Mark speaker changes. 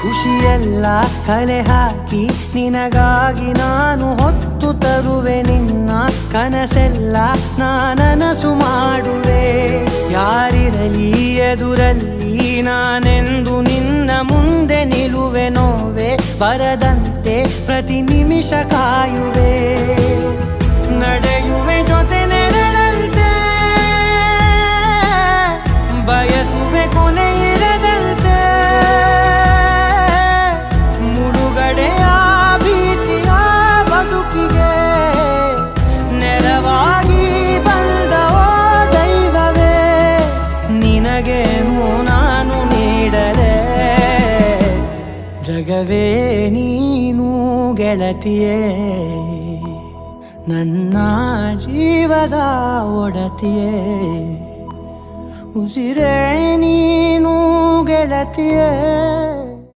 Speaker 1: ಖುಷಿಯೆಲ್ಲ ಕಲೆ ಹಾಕಿ ನಿನಗಾಗಿ ನಾನು ಹೊತ್ತು ತರುವೆ ನಿನ್ನ ಕನಸೆಲ್ಲ ನಾನನಸು ಮಾಡುವೆ. ಯಾರಿರಲಿ ಎದುರಲ್ಲಿ ನಾನೆಂದು ನಿನ್ನ ಮುಂದೆ ನಿಲ್ಲುವೆ. ನೋವೆ ಬರದಂತೆ ಪ್ರತಿ ನಿಮಿಷ ಕಾಯುವೆ. ನಡೆಯುವೆ ಜೊತೆ ನೆರಳಂತೆ, ಬಯಸುವೆ ಕೊನೆ ಇರದಂತೆ. ಮುಳುಗಡೆಯ ಭೀತಿಯ ಬದುಕಿಗೆ ನೆರವಾಗಿ ಬಂದವೋ ದೈವವೇ. ನಿನಗೇನು ನಾನು ನೀಡಲೆ ಜಗವೇ ನೀನು ಗೆಳತಿಯೇ. ನನ್ನ ಜೀವದ ಒಡತಿಯೇ, ಉಸಿರೇ ನೀನು ಗೆಳತಿಯೇ.